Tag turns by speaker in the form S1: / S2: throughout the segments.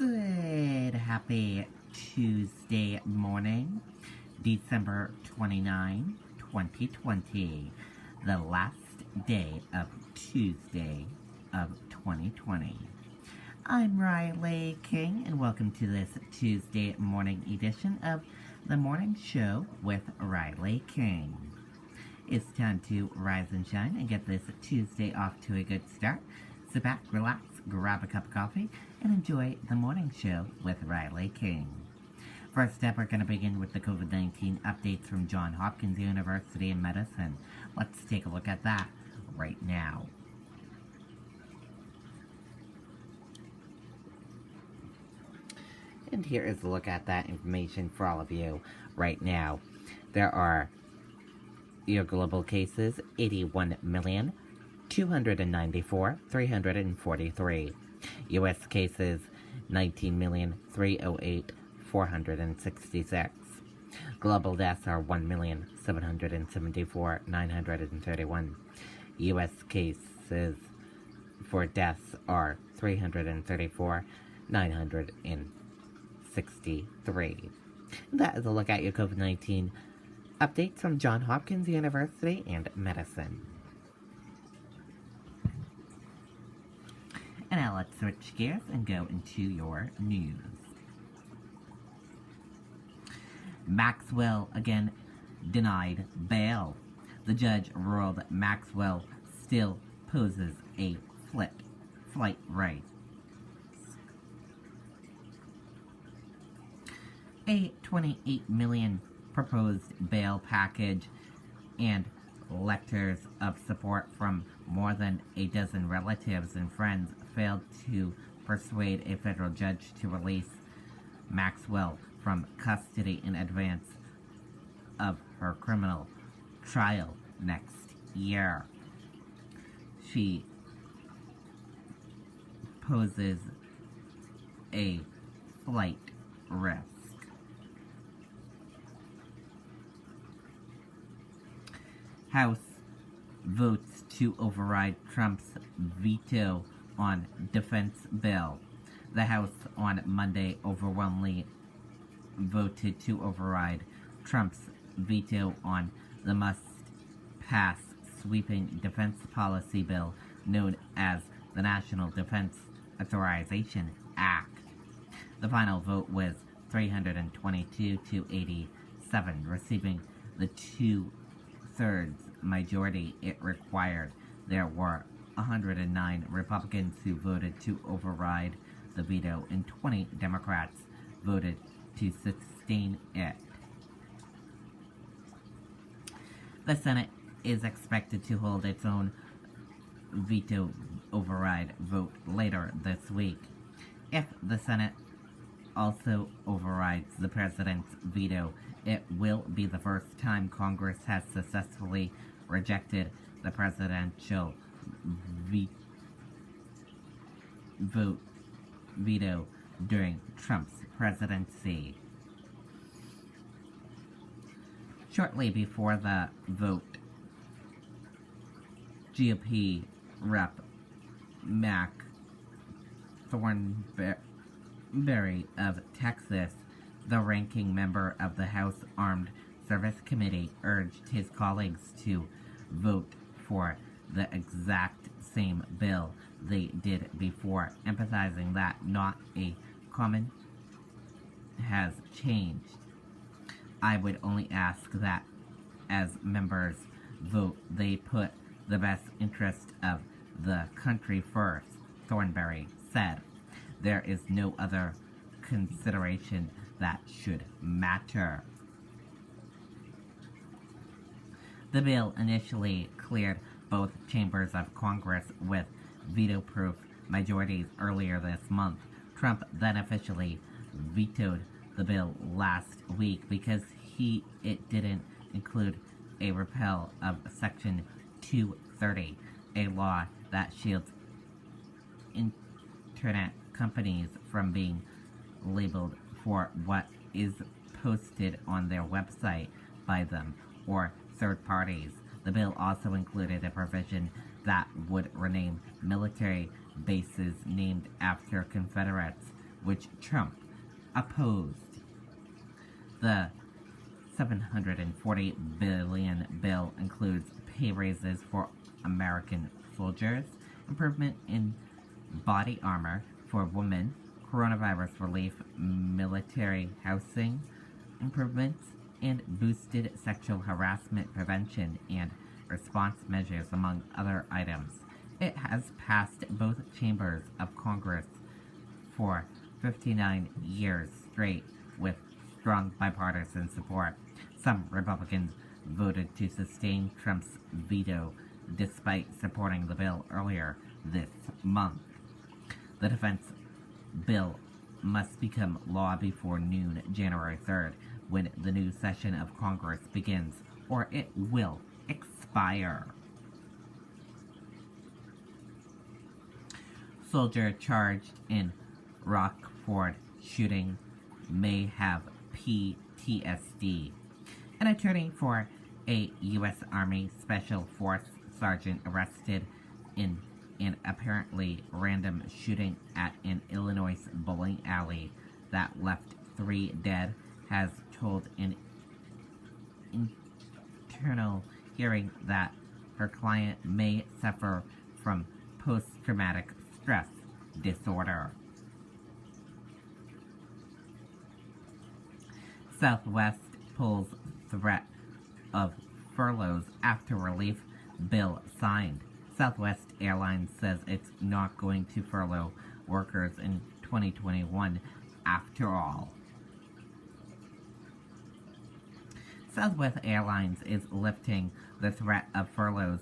S1: Good, happy Tuesday morning, December 29, 2020, the last day of Tuesday of 2020. I'm Riley King, and welcome to this Tuesday morning edition of The Morning Show with Riley King. It's time to rise and shine and get this Tuesday off to a good start. Sit back, relax, grab a cup of coffee, and enjoy the morning show with Riley King. First up, we're going to begin with the COVID-19 updates from Johns Hopkins University in Medicine. Let's take a look at that right now. And here is a look at that information for all of you right now. There are your global cases, 81,294,343. U.S. cases, 19,308,466. Global deaths are 1,774,931. U.S. cases for deaths are 334,963. That is a look at your COVID-19 updates from Johns Hopkins University and Medicine. And now let's switch gears and go into your news. Maxwell again denied bail. The judge ruled Maxwell still poses a flight right. A $28 million proposed bail package and letters of support from more than a dozen relatives and friends failed to persuade a federal judge to release Maxwell from custody in advance of her criminal trial next year. She poses a flight risk. House votes to override Trump's veto on defense bill. The House on Monday overwhelmingly voted to override Trump's veto on the must-pass sweeping defense policy bill known as the National Defense Authorization Act. The final vote was 322 to 87, receiving the two-thirds majority it required. There were 109 Republicans who voted to override the veto, and 20 Democrats voted to sustain it. The Senate is expected to hold its own veto override vote later this week. If the Senate also overrides the president's veto, it will be the first time Congress has successfully rejected the presidential veto during Trump's presidency. Shortly before the vote, GOP Rep. Mac Thornberry of Texas, the ranking member of the House Armed Service Committee, urged his colleagues to vote for the exact same bill they did before, emphasizing that not a common has changed. I would only ask that as members vote, they put the best interest of the country first, Thornberry said. There is no other consideration that should matter. The bill initially cleared both chambers of Congress with veto-proof majorities earlier this month. Trump then officially vetoed the bill last week because it didn't include a repeal of Section 230, a law that shields internet companies from being labeled for what is posted on their website by them or third parties. The bill also included a provision that would rename military bases named after Confederates which Trump opposed. The $740 billion bill includes pay raises for American soldiers, improvement in body armor for women, coronavirus relief, military housing improvements, and boosted sexual harassment prevention and response measures, among other items. It has passed both chambers of Congress for 59 years straight with strong bipartisan support. Some Republicans voted to sustain Trump's veto despite supporting the bill earlier this month. The defense bill must become law before noon, January 3rd, when the new session of Congress begins, or it will expire. Soldier charged in Rockford shooting may have PTSD. An attorney for a U.S. Army Special Force sergeant arrested in an apparently random shooting at an Illinois bowling alley that left 3 dead has told an internal hearing that her client may suffer from post-traumatic stress disorder. Southwest pulls threat of furloughs after relief bill signed. Southwest Airlines says it's not going to furlough workers in 2021 after all. Southwest Airlines is lifting the threat of furloughs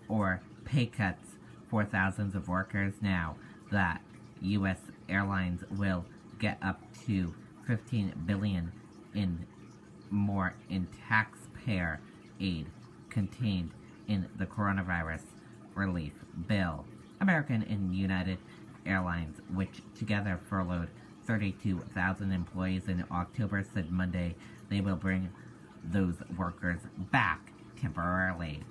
S1: or pay cuts for thousands of workers now that U.S. Airlines will get up to $15 billion in more in taxpayer aid contained in the coronavirus relief bill. American and United Airlines, which together furloughed 32,000 employees in October, said Monday they will bring those workers back temporarily.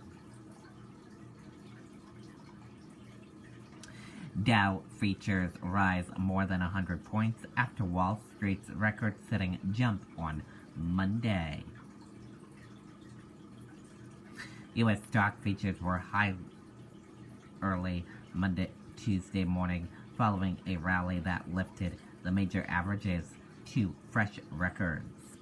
S1: Dow futures rise more than 100 points after Wall Street's record-setting jump on Monday. U.S. stock futures were high early Tuesday morning following a rally that lifted the major averages to fresh records.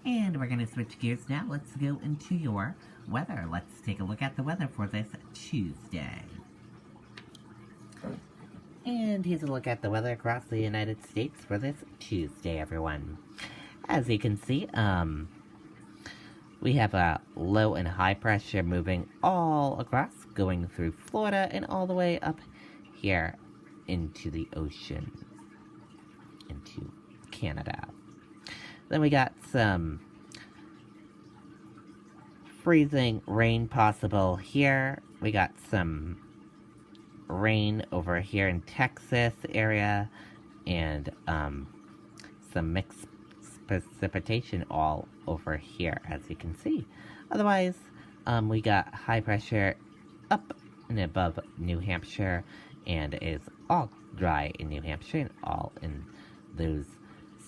S1: And we're going to switch gears now. Let's go into your weather. Let's take a look at the weather for this Tuesday. And here's a look at the weather across the United States for this Tuesday, everyone. As you can see, we have a low and high pressure moving all across, going through Florida and all the way up here into the ocean, into Canada. Then we got some freezing rain possible here. We got some rain over here in Texas area, and some mixed precipitation all over here, as you can see. Otherwise, we got high pressure up and above New Hampshire, and it's all dry in New Hampshire, and all in those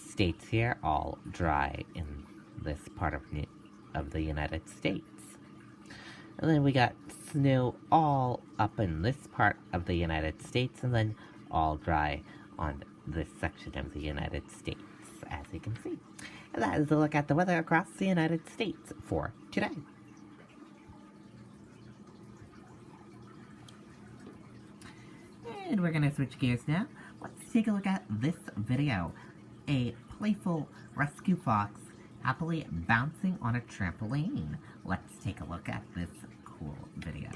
S1: states here, all dry in this part of the United States. And then we got snow all up in this part of the United States, and then all dry on this section of the United States, as you can see. And that is a look at the weather across the United States for today. And we're going to switch gears now. Let's take a look at this video. A playful rescue fox happily bouncing on a trampoline. Let's take a look at this cool video.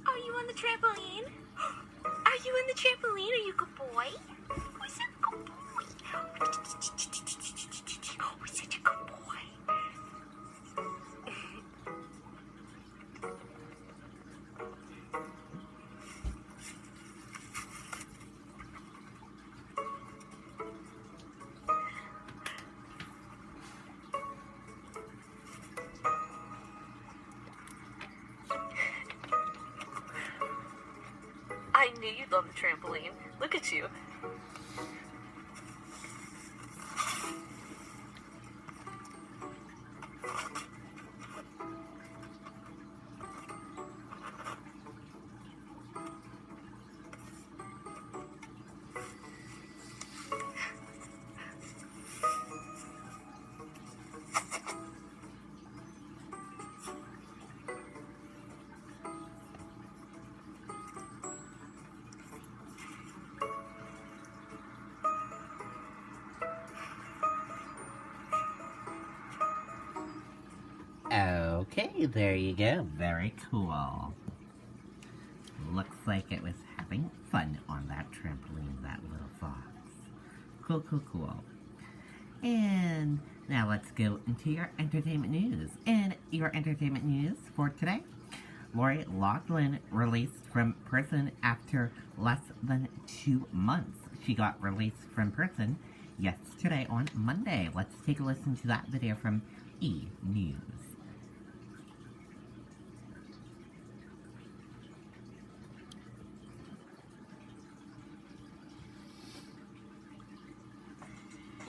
S2: Are you on the trampoline? Are you on the trampoline? Are you a good boy? Who's a good boy? Who's such a good boy? knew you'd love the trampoline. Look at you.
S1: Okay, there you go. Very cool. Looks like it was having fun on that trampoline, that little fox. Cool, cool, cool. And now let's go into your entertainment news. And your entertainment news for today: Laurie Lachlan released from prison after less than 2 months. She got released from prison yesterday on Monday. Let's take a listen to that video from E! News.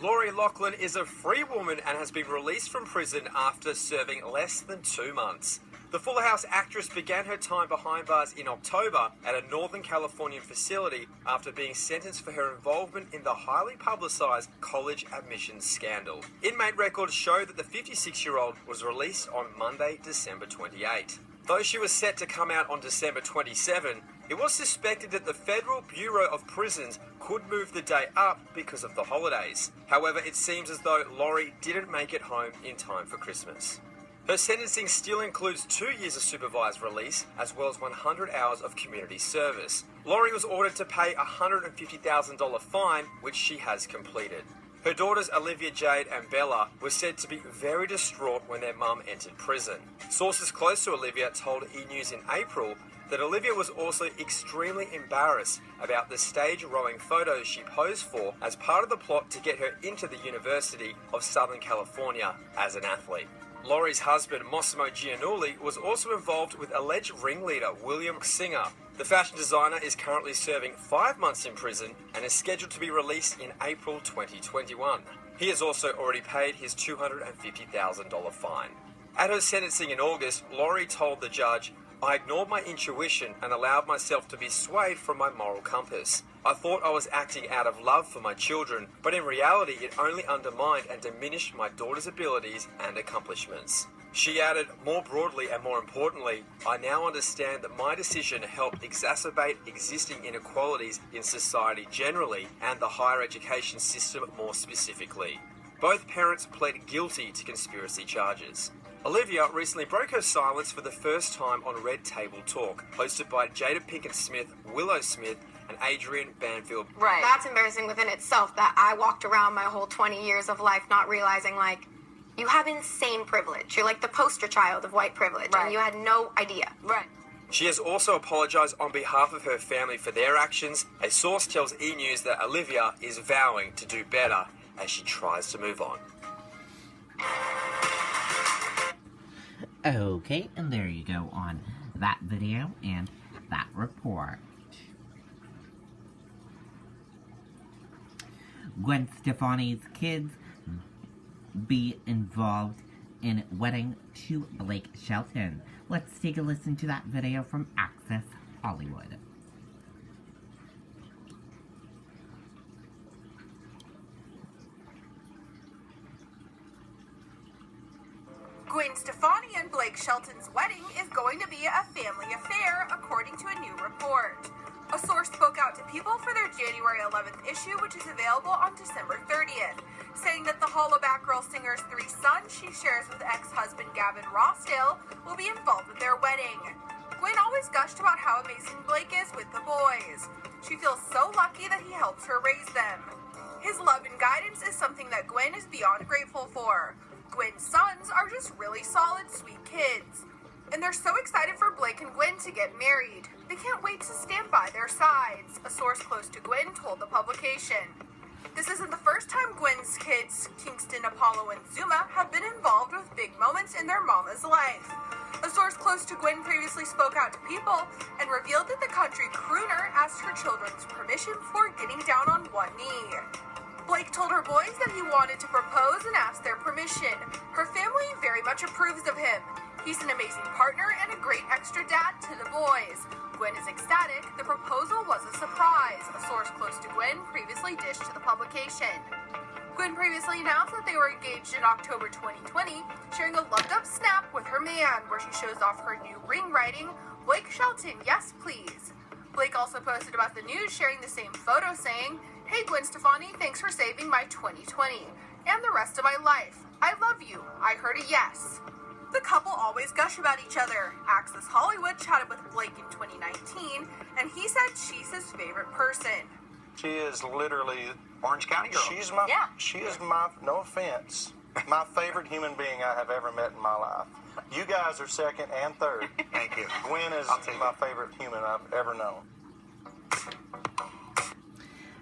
S3: Laurie Lachlan is a free woman and has been released from prison after serving less than 2 months. The Fuller House actress began her time behind bars in October at a Northern Californian facility after being sentenced for her involvement in the highly publicised college admissions scandal. Inmate records show that the 56-year-old was released on Monday, December 28. Though she was set to come out on December 27, it was suspected that the Federal Bureau of Prisons could move the day up because of the holidays. However, it seems as though Laurie didn't make it home in time for Christmas. Her sentencing still includes 2 years of supervised release, as well as 100 hours of community service. Laurie was ordered to pay a $150,000 fine, which she has completed. Her daughters Olivia Jade and Bella were said to be very distraught when their mum entered prison. Sources close to Olivia told E! News in April that Olivia was also extremely embarrassed about the stage rowing photos she posed for as part of the plot to get her into the University of Southern California as an athlete. Laurie's husband, Massimo Giannulli, was also involved with alleged ringleader William Singer. The fashion designer is currently serving 5 months in prison and is scheduled to be released in April 2021. He has also already paid his $250,000 fine. At her sentencing in August, Laurie told the judge, "I ignored my intuition and allowed myself to be swayed from my moral compass. I thought I was acting out of love for my children, but in reality it only undermined and diminished my daughter's abilities and accomplishments." She added, "More broadly and more importantly, I now understand that my decision helped exacerbate existing inequalities in society generally and the higher education system more specifically." Both parents pled guilty to conspiracy charges. Olivia recently broke her silence for the first time on Red Table Talk, hosted by Jada Pinkett Smith, Willow Smith, and Adrian Banfield.
S4: Right. That's embarrassing within itself that I walked around my whole 20 years of life not realizing, like, you have insane privilege. You're like the poster child of white privilege,
S2: Right.
S4: and you had no idea.
S2: Right.
S3: She has also apologised on behalf of her family for their actions. A source tells E! News that Olivia is vowing to do better as she tries to move on.
S1: Okay, and there you go on that video and that report. Gwen Stefani's kids be involved in wedding to Blake Shelton. Let's take a listen to that video from Access Hollywood.
S5: Gwen Stefani and Blake Shelton's wedding is going to be a family affair, according to a new report. A source spoke out to People for their January 11th issue, which is available on December 30th, saying that the Hollaback Girl singer's 3 sons she shares with ex-husband Gavin Rossdale will be involved with their wedding. Gwen always gushed about how amazing Blake is with the boys. She feels so lucky that he helps her raise them. His love and guidance is something that Gwen is beyond grateful for. Gwen's sons are just really solid, sweet kids. And they're so excited for Blake and Gwen to get married. They can't wait to stand by their sides, a source close to Gwen told the publication. This isn't the first time Gwen's kids, Kingston, Apollo, and Zuma, have been involved with big moments in their mama's life. A source close to Gwen previously spoke out to People and revealed that the country crooner asked her children's permission before getting down on one knee. Blake told her boys that he wanted to propose and asked their permission. Her family very much approves of him. He's an amazing partner and a great extra dad to the boys. Gwen is ecstatic. The proposal was a surprise, a source close to Gwen previously dished to the publication. Gwen previously announced that they were engaged in October 2020, sharing a loved-up snap with her man, where she shows off her new ring writing, "Blake Shelton, yes please." Blake also posted about the news, sharing the same photo saying, "Hey Gwen Stefani, thanks for saving my 2020 and the rest of my life. I love you. I heard a yes." The couple always gush about each other. Access Hollywood chatted with Blake in 2019, and he said she's his favorite person.
S6: She is literally
S7: Orange County girl.
S6: She is my, no offense, my favorite human being I have ever met in my life. You guys are second and third.
S7: Thank you.
S6: Gwen is my favorite human I've ever known.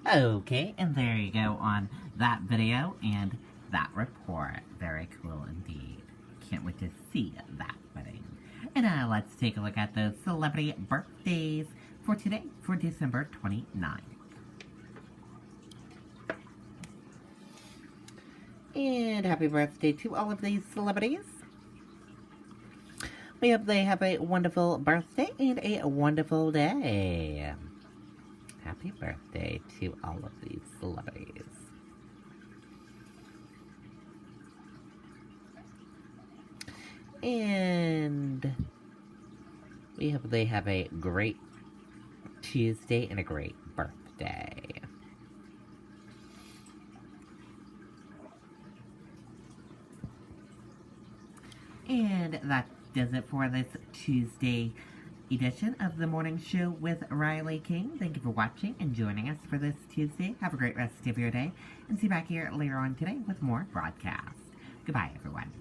S1: Okay, and there you go on that video and that report. Very cool indeed. Can't wait to see that wedding. And now let's take a look at the celebrity birthdays for today, for December 29th. And happy birthday to all of these celebrities. We hope they have a wonderful birthday and a wonderful day. Happy birthday to all of these celebrities. And we hope they have a great Tuesday and a great birthday. And that does it for this Tuesday edition of the morning show with Riley King. Thank you for watching and joining us for this Tuesday. Have a great rest of your day, and see you back here later on today with more broadcasts. Goodbye, everyone.